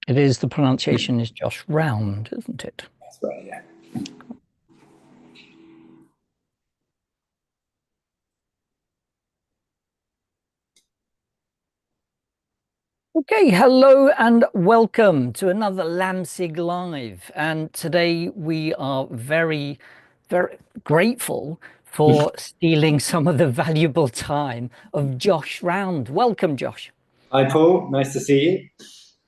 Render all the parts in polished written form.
It is, the pronunciation is Josh Round, isn't it? That's right, yeah. Okay, hello and welcome to another LAMSIG Live. And today we are very, very grateful for stealing some of the valuable time of Josh Round. Welcome, Josh. Hi, Paul. Nice to see you.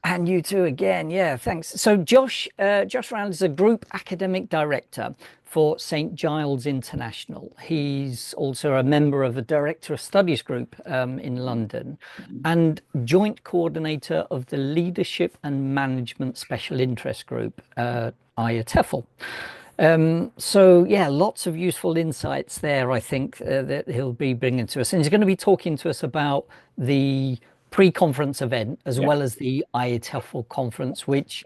And you too again. Yeah, thanks. So Josh Round is a group academic director for St. Giles International. He's also a member of the Director of Studies group in London and joint coordinator of the Leadership and Management Special Interest Group, IATEFL. So yeah, lots of useful insights there, I think, that he'll be bringing to us. And he's going to be talking to us about the pre-conference event as well as the IATEFL conference, which,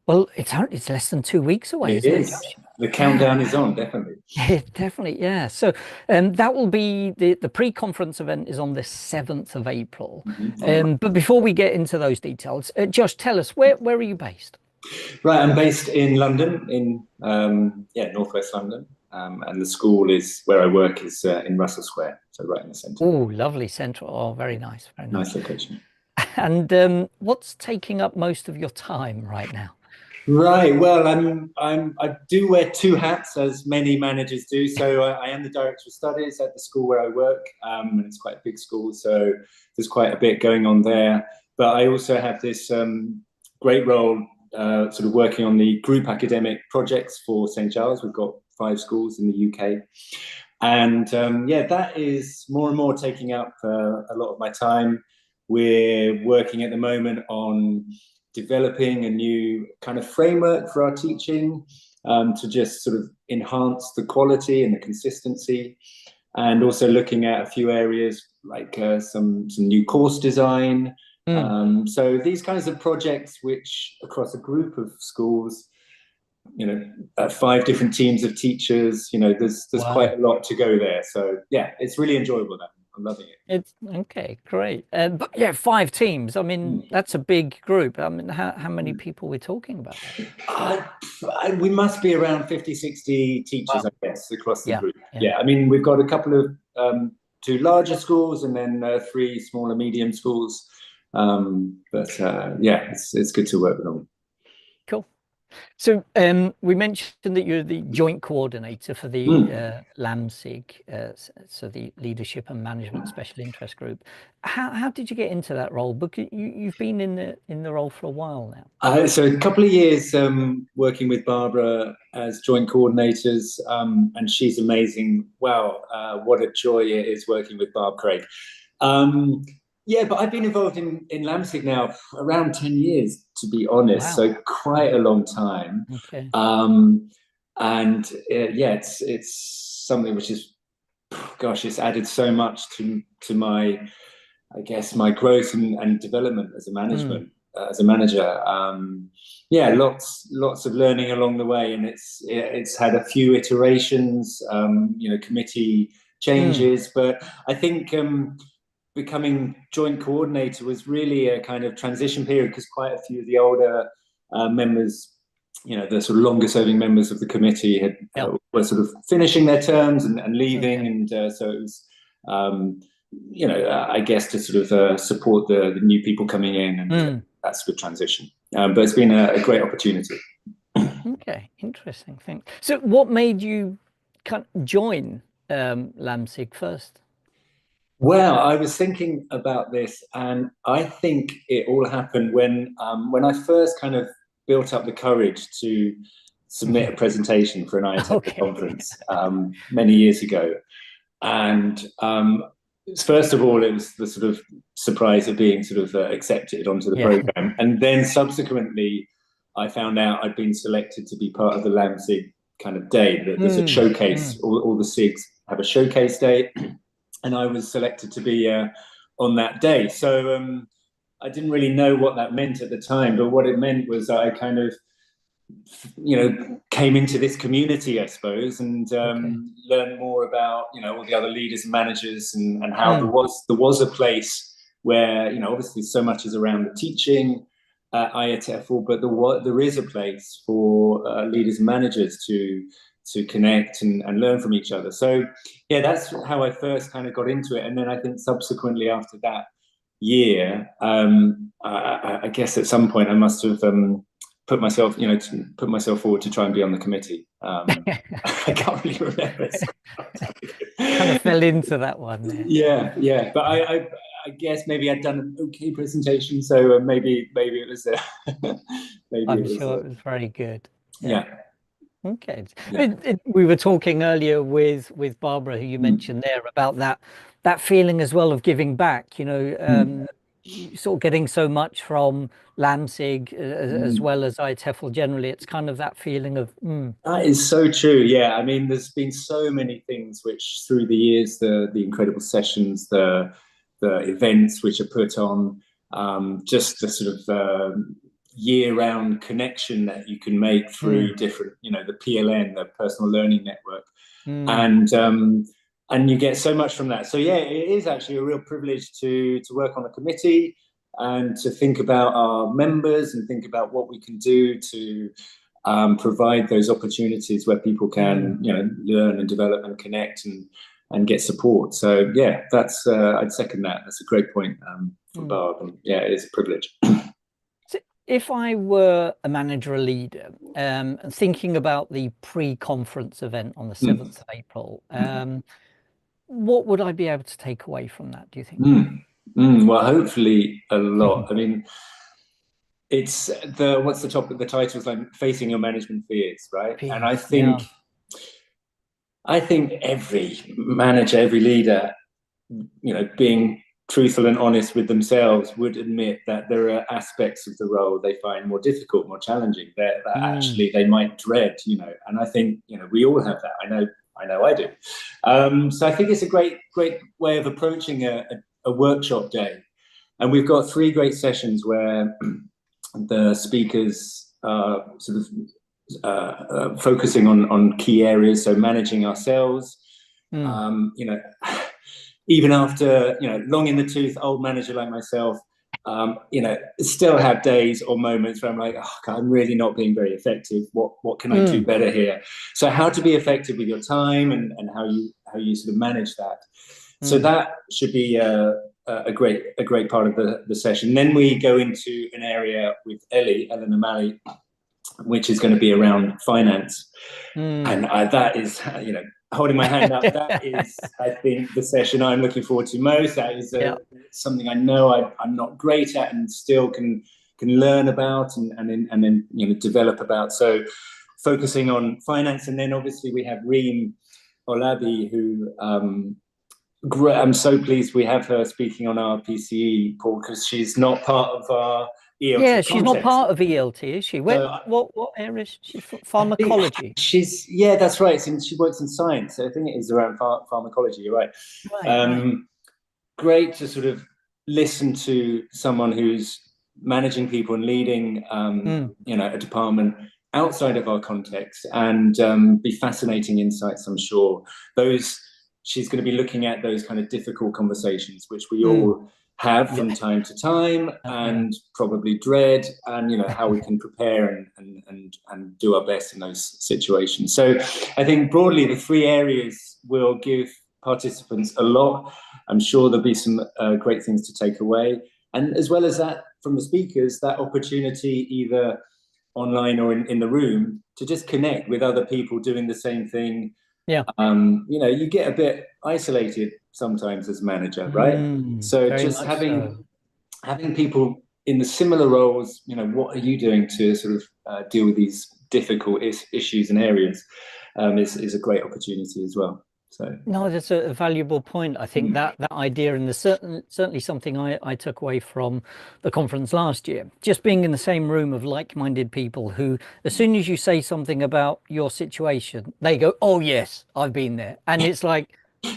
well, it's less than 2 weeks away, It isn't it, is. Josh? The countdown is on, definitely. Yeah, definitely, yeah. So that will be the pre-conference event is on the 7th of April. But before we get into those details, Josh, tell us, where are you based? Right, I'm based in London, in northwest London, and the school is where I work is in Russell Square, so right in the centre. Oh, lovely central. Oh, very nice, very nice. Nice location. And what's taking up most of your time right now? Right. Well, I do wear two hats, as many managers do. So I am the director of studies at the school where I work, and it's quite a big school, so there's quite a bit going on there. But I also have this great role, sort of working on the group academic projects for St. Giles. We've got 5 schools in the UK, and yeah, that is more and more taking up a lot of my time. We're working at the moment on developing a new kind of framework for our teaching, to just sort of enhance the quality and the consistency, and also looking at a few areas like some new course design. So these kinds of projects, which across a group of schools, 5 different teams of teachers, there's Wow. quite a lot to go there. So yeah, it's really enjoyable now. I'm loving it. It's okay, great. But yeah, 5 teams. I mean, that's a big group. I mean, how many people we're talking about there? We must be around 50, 60 teachers, Wow. I guess, across the Yeah, group. yeah. Yeah, I mean, we've got a couple of 2 larger schools and then 3 smaller medium schools. Yeah, it's good to work with them. Cool. So we mentioned that you're the joint coordinator for the LAMSIG, so the Leadership and Management Special Interest Group. How did you get into that role? Because you've been in the role for a while now. So a couple of years working with Barbara as joint coordinators, and she's amazing. Wow, what a joy it is working with Barb Craig. Yeah, but I've been involved in LAMSIG now around 10 years, to be honest. Wow. So quite a long time. Okay. And yeah, it's something which is, gosh, it's added so much to my, I guess, my growth and development as a as a manager. Yeah, lots of learning along the way, and it's had a few iterations, committee changes, but I think becoming joint coordinator was really a kind of transition period, because quite a few of the older members, the sort of longer serving members of the committee were sort of finishing their terms and leaving. Okay. And so it was, I guess, to sort of support the new people coming in, and that's a good transition. But it's been a great opportunity. Okay, interesting thing. So what made you join LAMSIG first? Well, I was thinking about this, and I think it all happened when I first kind of built up the courage to submit a presentation for an IATEFL conference many years ago. And first of all, it was the sort of surprise of being sort of accepted onto the program, and then subsequently, I found out I'd been selected to be part of the LAMSIG kind of day. There's a showcase. All the SIGs have a showcase day. And I was selected to be on that day. So I didn't really know what that meant at the time, but what it meant was I kind of, came into this community, I suppose, and learned more about, all the other leaders and managers, and how there was a place where, obviously so much is around the teaching, at IATEFL, but there is a place for leaders and managers to connect and learn from each other. So yeah, that's how I first kind of got into it. And then I think subsequently after that year, I guess at some point I must have put myself, put myself forward to try and be on the committee. I can't really remember. Kind of fell into that one there. Yeah. But I guess maybe I'd done an okay presentation, so maybe it was I'm sure it was very good. Yeah. Okay. Yeah. We were talking earlier with Barbara, who you mentioned there, about that feeling as well of giving back, sort of getting so much from LAMSIG as well as IATEFL generally. It's kind of that feeling of That is so true. Yeah, I mean, there's been so many things which, through the years, the incredible sessions, the events which are put on, just the sort of year-round connection that you can make through different, the PLN, the Personal Learning Network, and you get so much from that. So yeah, it is actually a real privilege to work on a committee and to think about our members and think about what we can do to provide those opportunities where people can, learn and develop and connect and get support. So yeah, that's I'd second that. That's a great point from Barb. And yeah, it is a privilege. So if I were a manager or leader, thinking about the pre-conference event on the 7th of April, what would I be able to take away from that, do you think? Well, hopefully a lot. I mean, it's what's the topic? The title is like facing your management fears, right? And I think every manager, every leader, being truthful and honest with themselves, would admit that there are aspects of the role they find more difficult, more challenging, that actually they might dread, and I think, we all have that. I know I do. So I think it's a great way of approaching a workshop day. And we've got 3 great sessions where the speakers are sort of focusing on key areas, so managing ourselves, even after, long in the tooth, old manager like myself, still have days or moments where I'm like, oh God, I'm really not being very effective. What can I do better here? So how to be effective with your time and how you sort of manage that. So that should be a great part of the session. Then we go into an area with Ellen O'Malley, which is going to be around finance. And that is, holding my hand up, that is, I think, the session I'm looking forward to most. That is something I know I'm not great at and still can learn about and then develop about. So focusing on finance. And then obviously we have Reem Olabi, who I'm so pleased we have her speaking on our PCE, Paul, because she's not part of our ELT Yeah, she's context. not part of ELT, is she? What area is she from? Pharmacology. That's right. She works in science. So I think it is around pharmacology. You're right. Right. Great to sort of listen to someone who's managing people and leading, a department outside of our context, and be fascinating insights, I'm sure. She's going to be looking at those kind of difficult conversations, which we all have from time to time, and probably dread, and how we can prepare and do our best in those situations. So I think broadly the 3 areas will give participants a lot. I'm sure there'll be some great things to take away, and as well as that, from the speakers, that opportunity either online or in the room to just connect with other people doing the same thing. You get a bit isolated sometimes as manager, right? So just having people in the similar roles, what are you doing to sort of deal with these difficult issues and areas, is a great opportunity as well. So no, that's a valuable point. I think that idea, and certainly something I took away from the conference last year, just being in the same room of like-minded people who, as soon as you say something about your situation, they go, "Oh yes, I've been there," and it's like,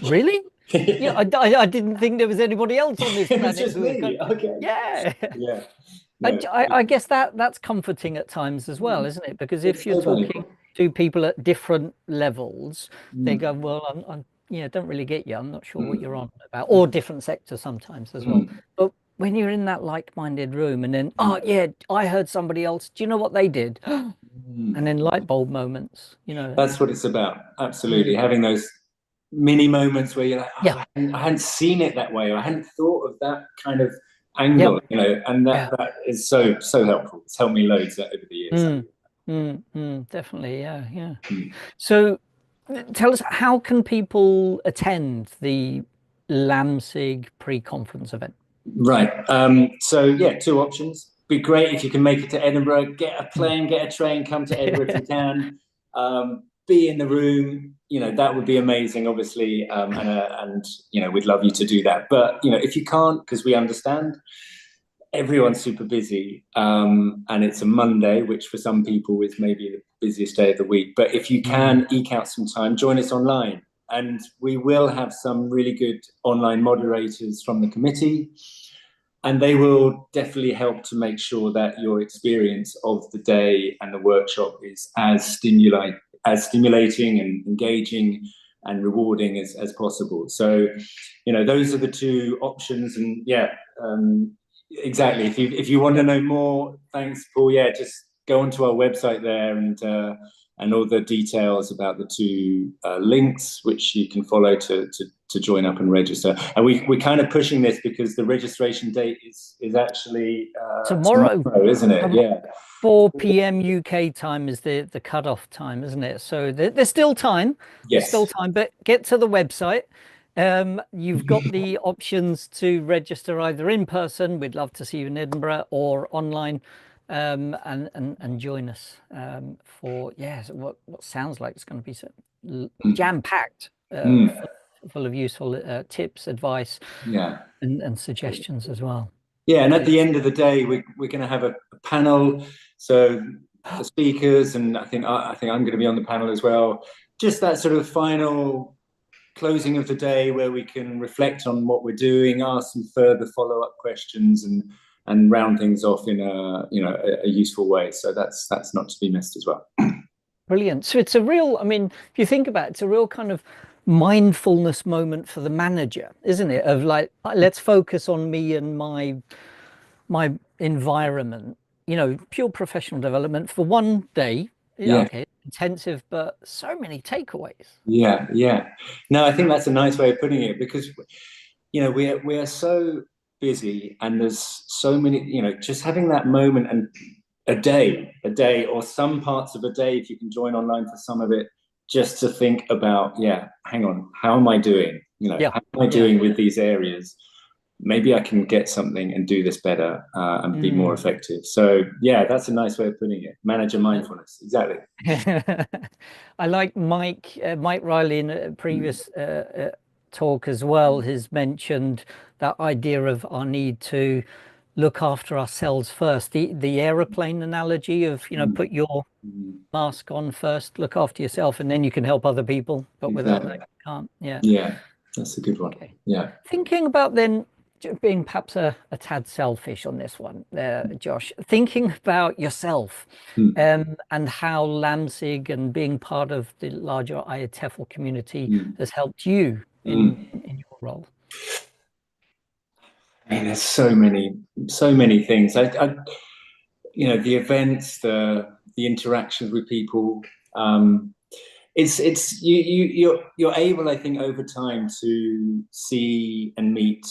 really? Yeah, I didn't think there was anybody else on this planet just who me. Okay. Yeah. No. I guess that's comforting at times as well, isn't it? Because if you're talking to people at different levels, they go, well, I'm don't really get you. I'm not sure what you're on about, or different sectors sometimes as well. But when you're in that like-minded room and then, oh yeah, I heard somebody else. Do you know what they did? And then light bulb moments, you know. That's what it's about. Absolutely. Mm. Having those mini moments where you're like, Yeah. oh, I hadn't seen it that way, or I hadn't thought of that kind of Yep. angle, you know, and Yeah. that is so helpful. It's helped me loads over the years. Definitely. Yeah. Yeah. Mm. So tell us, how can people attend the LAMSIG pre-conference event? Right. So yeah, two options. Be great if you can make it to Edinburgh. Get a plane, get a train, come to Edinburgh if you can. Be in the room. You know, that would be amazing, obviously, and you know, we'd love you to do that. But you know, if you can't, because we understand everyone's super busy, and it's a Monday, which for some people is maybe the busiest day of the week. But if you can eke out some time, join us online. And we will have some really good online moderators from the committee, and they will definitely help to make sure that your experience of the day and the workshop is as stimulating and engaging and rewarding as possible. So, you know, those are the two options. And yeah, exactly. If you want to know more, thanks, Paul. Yeah, just go onto our website there, and all the details about the two links, which you can follow to join up and register. And we're kind of pushing this because the registration date is actually Tomorrow, isn't it? Yeah. 4 p.m. UK time is the cutoff time, isn't it? So there's still time. There's still Yes. time, but get to the website. You've got the options to register either in person, we'd love to see you in Edinburgh, or online, and join us for what sounds like it's going to be so jam-packed, full of useful tips, advice, Yeah. and suggestions as well. Yeah, and at the end of the day, we're going to have a panel. So the speakers, and I think I'm going to be on the panel as well. Just that sort of final closing of the day where we can reflect on what we're doing, ask some further follow-up questions, and round things off in a useful way. So that's not to be missed as well. Brilliant. So it's a real, I mean, if you think about it, it's a real kind of mindfulness moment for the manager, isn't it? Of like, let's focus on me and my environment, you know, pure professional development for one day. Yeah, Yeah. okay, intensive, but so many takeaways. Yeah, yeah. No, I think that's a nice way of putting it, because you know we are so busy, and there's so many, you know, just having that moment, and a day or some parts of a day, if you can join online for some of it, just to think about, yeah, hang on, how am I doing? You know, Yeah, how am I doing with these areas? Maybe I can get something and do this better, and be more effective. So yeah, that's a nice way of putting it. Manager mindfulness, exactly. I like Mike Riley in a previous talk as well has mentioned that idea of our need to look after ourselves first. The aeroplane analogy of, you know, put your mask on first, look after yourself, and then you can help other people. But without that, you can't. Yeah. Yeah, that's a good one. Okay. Yeah. Thinking about then being perhaps a tad selfish on this one, Josh, thinking about yourself, and how LAMSIG and being part of the larger IATEFL community has helped you in your role. I mean, there's so many things. You know, the events, the interactions with people. It's you're able, I think, over time to see and meet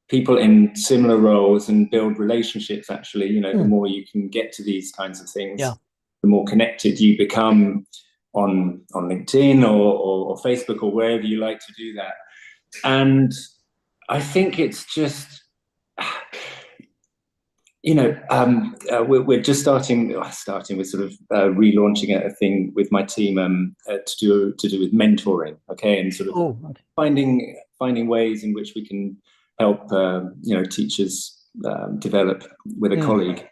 people in similar roles and build relationships. Actually, you know, the more you can get to these kinds of things, the more connected you become on LinkedIn or Facebook or wherever you like to do that. And I think it's just, you know, we're just starting with sort of relaunching a thing with my team to do with mentoring, okay, and sort of finding ways in which we can help you know, teachers develop with a colleague.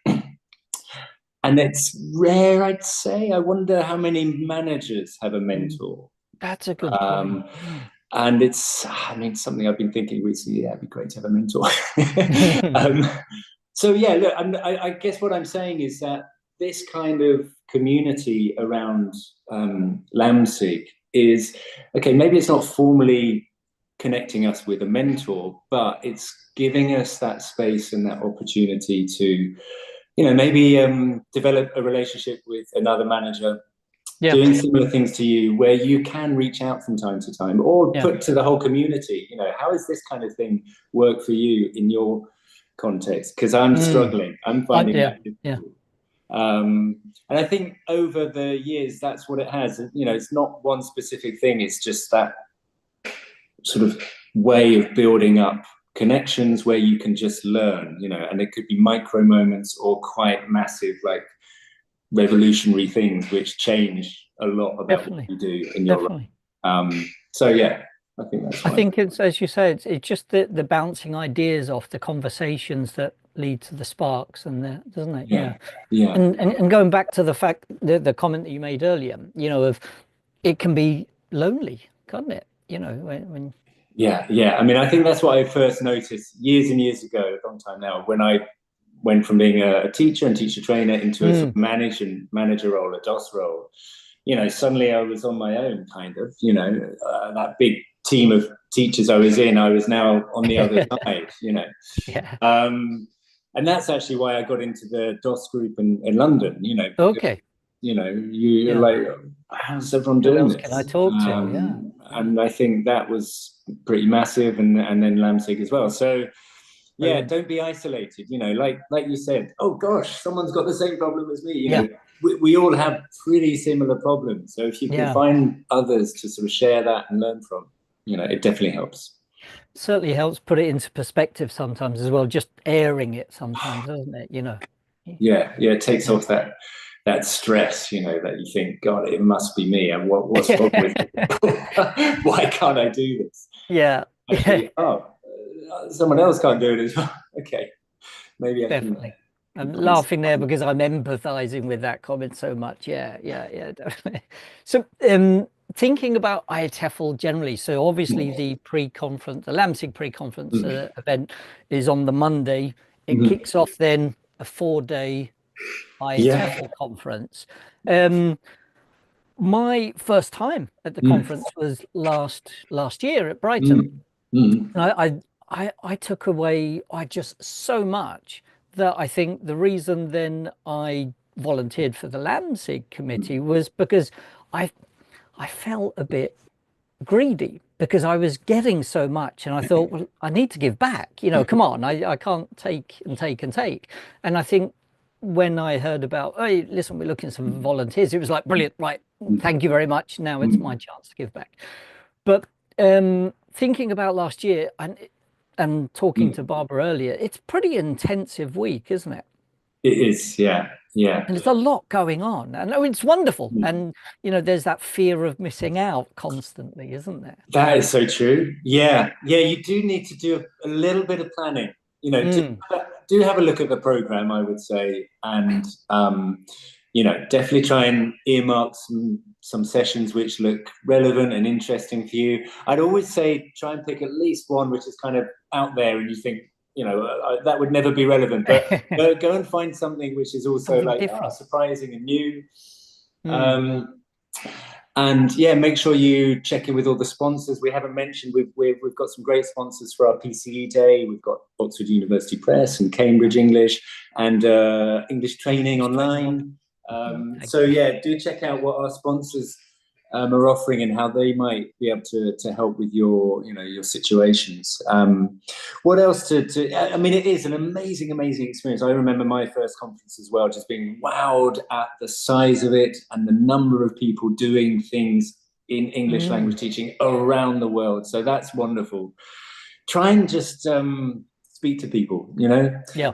And it's rare, I'd say. I wonder how many managers have a mentor. That's a good point. And it's, I mean, something I've been thinking recently. Yeah, it'd be great to have a mentor. So yeah, look, I guess what I'm saying is that this kind of community around LAMSIG is, okay, maybe it's not formally connecting us with a mentor, but it's giving us that space and that opportunity to, maybe develop a relationship with another manager doing similar things to you, where you can reach out from time to time, or put to the whole community, how does this kind of thing work for you in your context? Because I'm struggling. I'm finding that difficult. And I think over the years, that's what it has. It's not one specific thing. It's just that sort of way of building up connections where you can just learn, and it could be micro moments or quite massive, like revolutionary things which change a lot about what you do in your life. So yeah, I think that's fine. I think it's, as you say, it's just the bouncing ideas off, the conversations that lead to the sparks, and doesn't it? Yeah. And going back to the fact, the comment that you made earlier, of it can be lonely, can't it? When yeah. I mean, I think that's what I first noticed years and years ago, a long time now, when I went from being a teacher and teacher trainer into a sort of manager role, a DOS role. Suddenly I was on my own, kind of. That big team of teachers I was in, I was now on the other side. And that's actually why I got into the DOS group in London. Okay. You're like, how's everyone doing this? Who else can I talk to? And I think that was pretty massive, and then LAMSIG as well. So yeah, don't be isolated. Like you said, oh gosh, someone's got the same problem as me. We all have pretty similar problems. So if you can find others to sort of share that and learn from, it definitely helps. Certainly helps put it into perspective sometimes as well, just airing it sometimes, doesn't it? Yeah, it takes off that stress, that you think, God, it must be me, and what's wrong with me? Why can't I do this? Actually, someone else can't do it as well. Okay, maybe I definitely. I'm laughing there because I'm empathizing with that comment so much. Yeah, definitely. So thinking about IATEFL generally, so obviously the pre-conference, the LAMSIG pre-conference event is on the Monday. It kicks off then a 4-day IATEFL conference. My first time at the conference was last year at Brighton. I took away just so much that I think the reason then I volunteered for the LAMSIG committee was because I felt a bit greedy, because I was getting so much, and I thought, well, I need to give back. Come on, I can't take and take and take. And I think when I heard about, hey, listen, we're looking for some volunteers, it was like, brilliant, right? Thank you very much. Now it's my chance to give back. But thinking about last year and talking to Barbara earlier, it's pretty intensive week, isn't it? It is, yeah. And there's a lot going on, and it's wonderful. And there's that fear of missing out constantly, isn't there? That is so true. Yeah, you do need to do a little bit of planning. Do have a look at the program, I would say, and definitely try and earmark some sessions which look relevant and interesting for you. I'd always say try and pick at least one which is kind of out there and you think, that would never be relevant, but go and find something which is also like surprising and new. And yeah, make sure you check in with all the sponsors. We haven't mentioned, we've got some great sponsors for our PCE Day. We've got Oxford University Press and Cambridge English and English Training Online. So yeah, do check out what our sponsors are offering and how they might be able to help with your situations. What else I mean, it is an amazing experience. I remember my first conference as well, just being wowed at the size of it and the number of people doing things in English language teaching around the world. So that's wonderful. Try and just speak to people,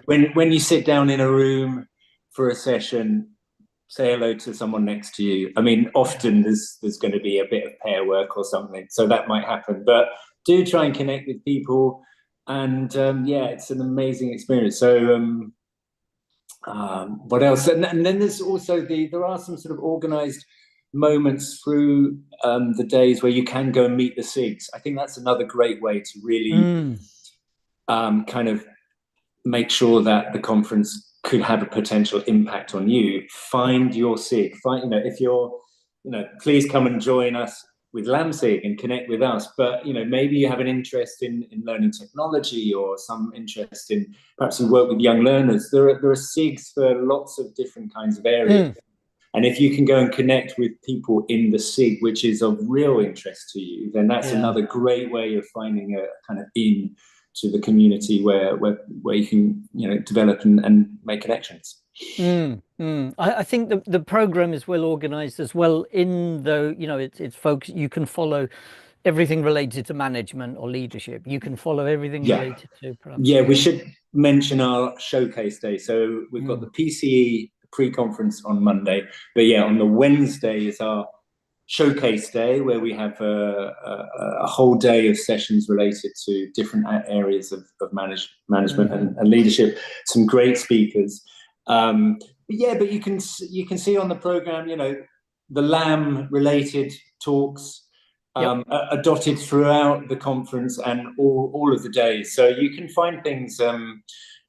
when you sit down in a room for a session, say hello to someone next to you. I mean, often there's going to be a bit of pair work or something, so that might happen. But do try and connect with people, and it's an amazing experience. So, what else? And then there's also there are some sort of organised moments through the days where you can go and meet the SIGs. I think that's another great way to really kind of make sure that the conference could have a potential impact on you. Find your SIG. If you're, please come and join us. with LAMSIG and connect with us. But maybe you have an interest in learning technology, or some interest in, perhaps you work with young learners. There are SIGs for lots of different kinds of areas. And if you can go and connect with people in the SIG, which is of real interest to you, then that's another great way of finding a kind of in to the community where you can develop and make connections. I think the program is well organized as well, in though it's folks, you can follow everything related to management or leadership. You can follow everything related to production. We should mention our showcase day. So we've got the PCE pre-conference on Monday, but on the Wednesday is our showcase day, where we have a whole day of sessions related to different areas of management and leadership. Some great speakers. But you can see on the program, the LAM related talks are dotted throughout the conference and all of the days. So you can find things.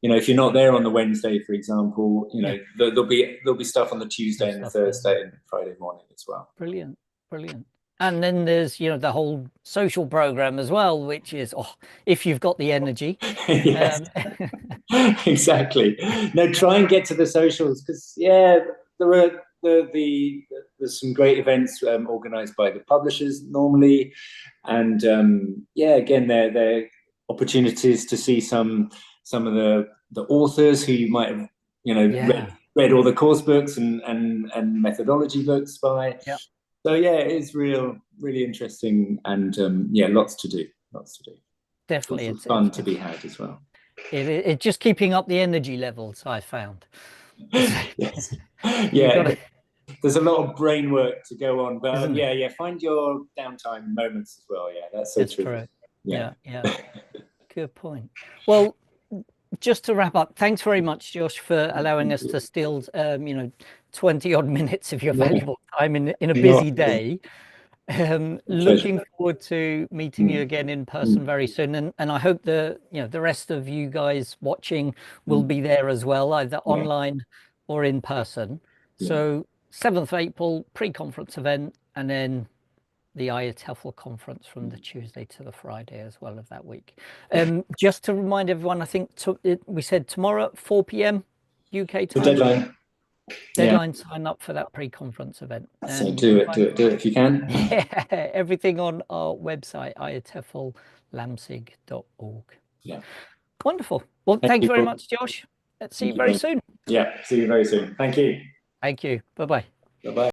If you're not there on the Wednesday, for example, there'll be stuff on the Tuesday and the Thursday and Friday morning as well. Brilliant. And then there's the whole social program as well, which is if you've got the energy. Yes. Exactly. No, try and get to the socials, because there's some great events organized by the publishers normally, and again, they're opportunities to see some of the authors who you might have read all the course books and methodology books by. So it is really interesting, and lots to do. Definitely, it's fun to be had as well. It's just keeping up the energy levels, I found. Yes. There's a lot of brain work to go on, but find your downtime moments as well. That's true. Correct. Yeah. Good point. Well, just to wrap up, thanks very much, Josh, for allowing us to steal 20 odd minutes of your valuable time in a busy day. Looking forward to meeting you again in person very soon, and I hope the rest of you guys watching will be there as well, either online or in person. So 7th of April pre-conference event, and then the IATEFL conference from the Tuesday to the Friday as well of that week. Just to remind everyone, I think we said tomorrow at 4 p.m. UK time. Deadline sign up for that pre-conference event. So do it if you can. Everything on our website, IATEFL LAMSIG.org. Wonderful. Well, thank you very much, Josh. Let's see you very soon. See you very soon. Thank you. Thank you. Bye-bye. Bye-bye.